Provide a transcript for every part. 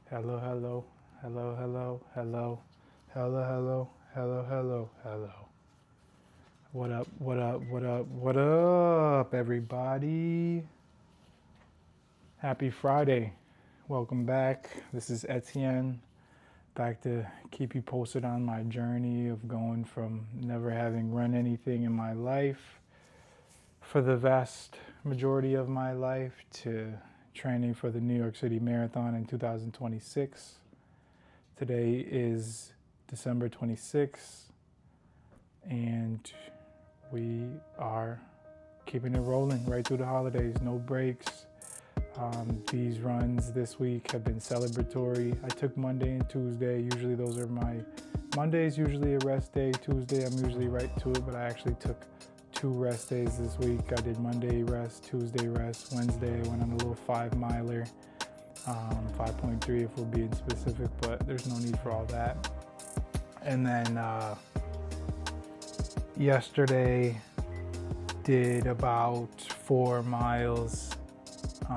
Hello, hello, hello, hello, hello, hello, hello, hello, hello, hello. What up, what up, what up, what up, everybody? Happy Friday. Welcome back. This is Etienne, back to keep you posted on my journey of going from never having run anything in my life for the vast majority of my life to training for the New York City Marathon in 2026. Today is December 26th, and we are keeping it rolling right through the holidays, no breaks. These runs this week have been celebratory. I took Monday and Tuesday. Usually those are Monday's usually a rest day. Tuesday I'm usually right to it, but I actually took 2 rest days this week. I did Monday rest, Tuesday rest, Wednesday I went on a little 5 miler, 5.3 if we're being specific, but there's no need for all that. And then yesterday did about 4 miles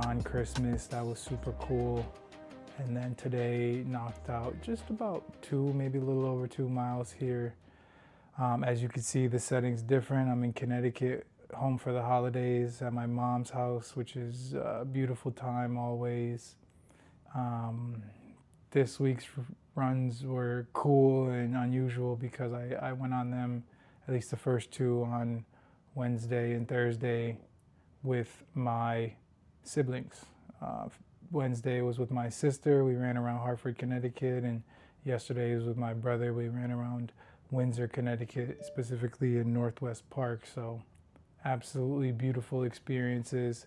on Christmas. That was super cool. And then today knocked out just about 2, maybe a little over 2 miles here. As you can see, the setting's different. I'm in Connecticut, home for the holidays at my mom's house, which is a beautiful time always. This week's runs were cool and unusual because I went on them, at least the first 2, on Wednesday and Thursday with my siblings. Wednesday was with my sister. We ran around Hartford, Connecticut, and yesterday was with my brother. We ran around Windsor, Connecticut, specifically in Northwest Park. So absolutely beautiful experiences.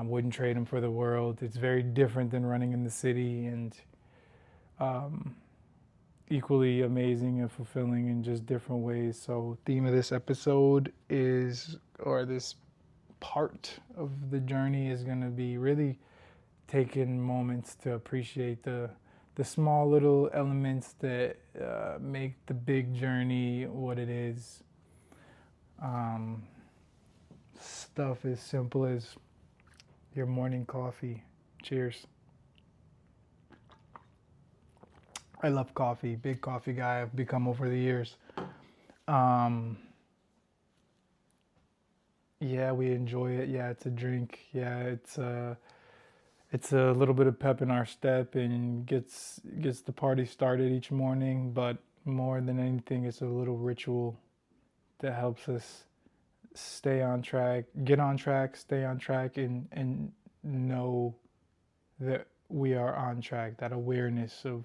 Wouldn't trade them for the world. It's very different than running in the city, and equally amazing and fulfilling in just different ways. So theme of this episode is, or this part of the journey is going to be really taking moments to appreciate the small little elements that make the big journey what it is. Stuff as simple as your morning coffee. Cheers. I love coffee. Big coffee guy I've become over the years. Yeah, we enjoy it. Yeah, it's a drink. Yeah, it's a little bit of pep in our step and gets the party started each morning. But more than anything, it's a little ritual that helps us stay on track, get on track, stay on track, and know that we are on track. That awareness of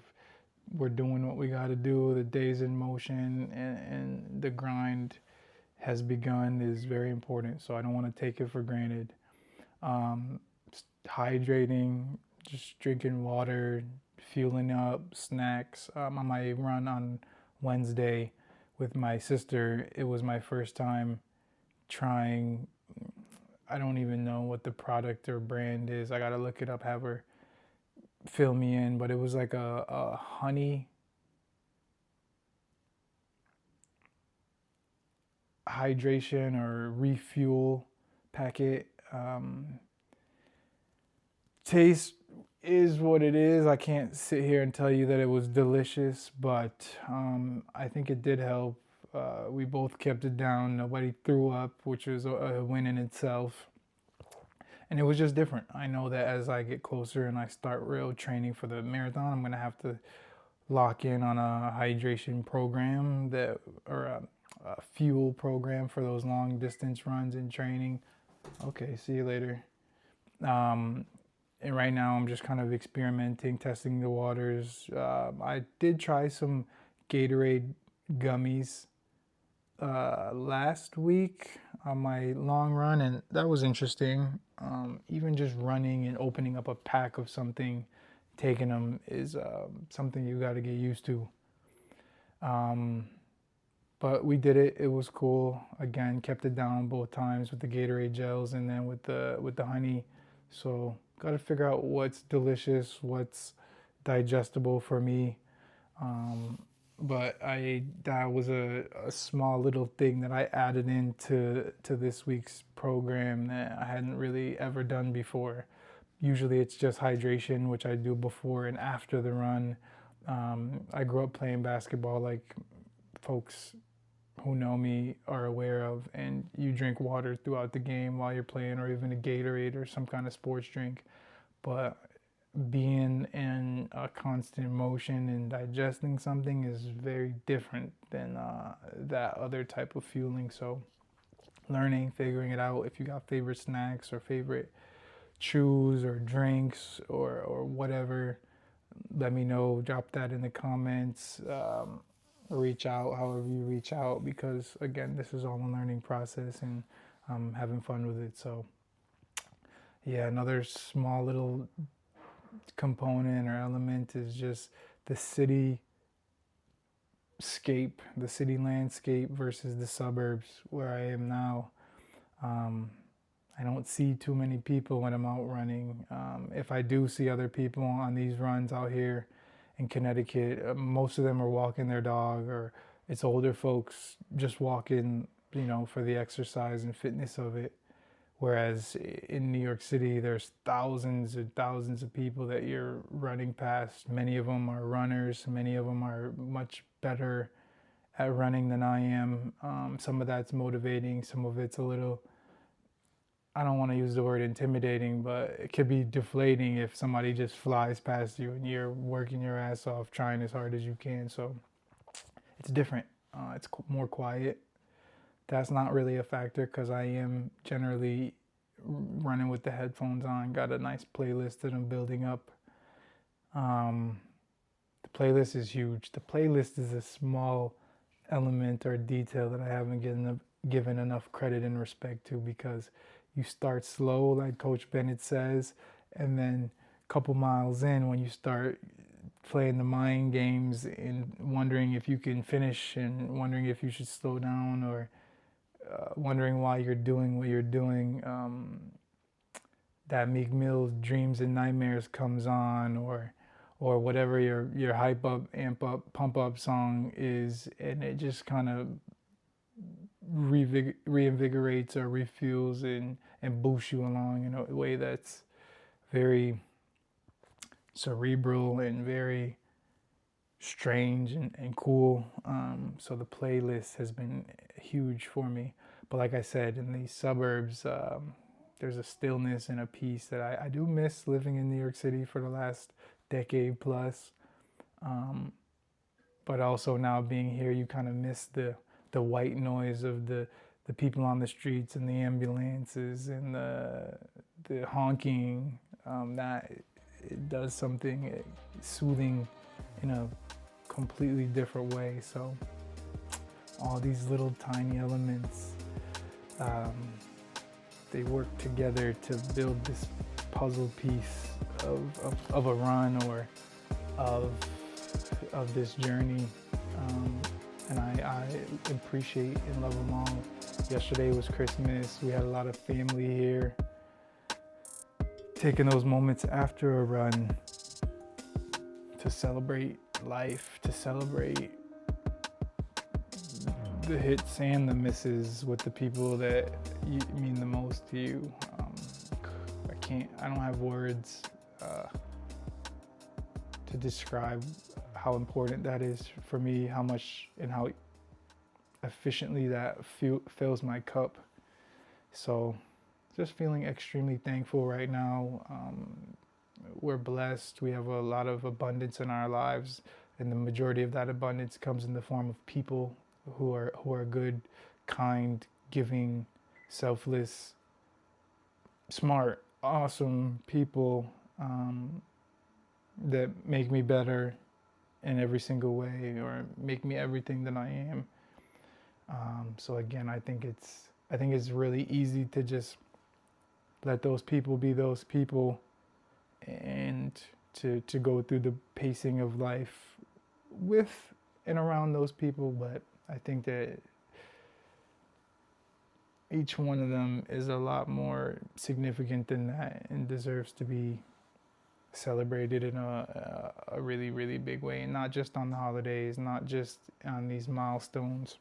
we're doing what we got to do. The day's in motion, and the grind has begun is very important. So I don't want to take it for granted. Hydrating, just drinking water, fueling up, snacks. On my run on Wednesday with my sister, it was my first time trying. I don't even know what the product or brand is. I gotta look it up, have her fill me in. But it was like a honey hydration or refuel packet. Taste is what it is. I can't sit here and tell you that it was delicious, but I think it did help. We both kept it down. Nobody threw up, which was a win in itself. And it was just different. I know that as I get closer and I start real training for the marathon, I'm going to have to lock in on a hydration program or a fuel program for those long distance runs and training. Okay, see you later. And right now I'm just kind of experimenting, testing the waters. I did try some Gatorade gummies last week on my long run, and that was interesting. Even just running and opening up a pack of something, taking them is something you got to get used to. But we did it. It was cool. Again, kept it down both times with the Gatorade gels and then with the honey. So got to figure out what's delicious, what's digestible for me. But that was a small little thing that I added into this week's program that I hadn't really ever done before. Usually it's just hydration, which I do before and after the run. I grew up playing basketball, like folks who know me are aware of, and you drink water throughout the game while you're playing, or even a Gatorade or some kind of sports drink. But being in a constant motion and digesting something is very different than that other type of fueling. So learning, figuring it out. If you got favorite snacks or favorite chews or drinks or whatever, let me know. Drop that in the comments. Reach out however you reach out, because again, this is all a learning process and I'm having fun with it. So yeah, another small little component or element is just the city the city landscape versus the suburbs where I am now. I don't see too many people when I'm out running. If I do see other people on these runs out here in Connecticut, most of them are walking their dog, or it's older folks just walking, for the exercise and fitness of it. Whereas in New York City, there's thousands and thousands of people that you're running past. Many of them are runners. Many of them are much better at running than I am. Some of that's motivating. Some of it's a little, I don't want to use the word intimidating, but it could be deflating if somebody just flies past you and you're working your ass off trying as hard as you can. So it's different. It's more quiet. That's not really a factor because I am generally running with the headphones on. Got a nice playlist that I'm building up. The playlist is huge. The playlist is a small element or detail that I haven't given enough credit and respect to, because you start slow, like Coach Bennett says, and then a couple miles in, when you start playing the mind games and wondering if you can finish and wondering if you should slow down, or wondering why you're doing what you're doing, that Meek Mill's Dreams and Nightmares comes on, or whatever your hype up, amp up, pump up song is, and it just kind of reinvigorates or refuels and boosts you along in a way that's very cerebral and very strange and cool. So the playlist has been huge for me. But like I said, in these suburbs, there's a stillness and a peace that I do miss living in New York City for the last decade plus. But also now being here, you kind of miss the white noise of the people on the streets and the ambulances and the honking. That it does something soothing in a completely different way. So all these little tiny elements, they work together to build this puzzle piece of a run or of this journey. And I appreciate and love them all. Yesterday was Christmas. We had a lot of family here. Taking those moments after a run to celebrate life, to celebrate the hits and the misses with the people that mean the most to you. I don't have words to describe how important that is for me, how much and how efficiently that fills my cup. So just feeling extremely thankful right now. We're blessed. We have a lot of abundance in our lives, and the majority of that abundance comes in the form of people who are good, kind, giving, selfless, smart, awesome people that make me better in every single way, or make me everything that I am. So again, I think it's really easy to just let those people be those people, and to go through the pacing of life with and around those people. But I think that each one of them is a lot more significant than that and deserves to be celebrated in a really, really big way. And not just on the holidays, not just on these milestones,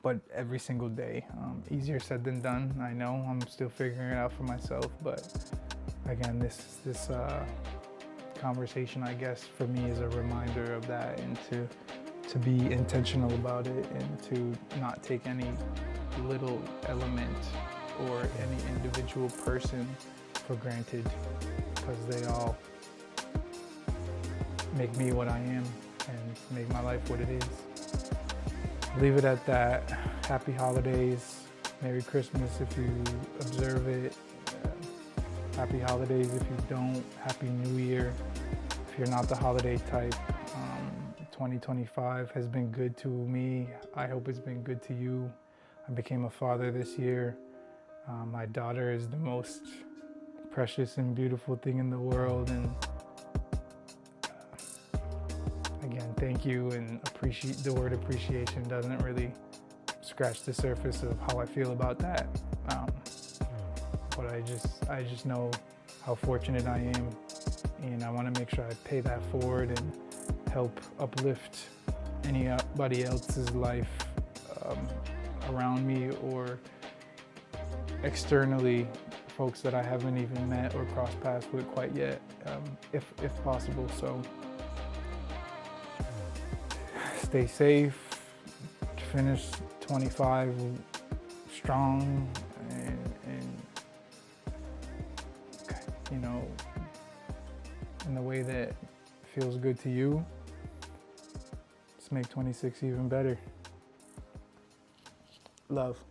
but every single day. Easier said than done, I know. I'm still figuring it out for myself, but again, this conversation, I guess, for me is a reminder of that, and to be intentional about it, and to not take any little element or any individual person for granted, because they all make me what I am and make my life what it is. Leave it at that. Happy holidays. Merry Christmas if you observe it. Happy holidays if you don't. Happy New Year if you're not the holiday type. 2025 has been good to me. I hope it's been good to you. I became a father this year. My daughter is the most precious and beautiful thing in the world, and again, thank you, and the word appreciation doesn't really scratch the surface of how I feel about that. But I just know how fortunate I am, and I want to make sure I pay that forward and help uplift anybody else's life around me, or externally, folks that I haven't even met or crossed paths with quite yet, if possible. So stay safe, finish 25 strong, and you know, in the way that feels good to you. Let's make 26 even better. Love.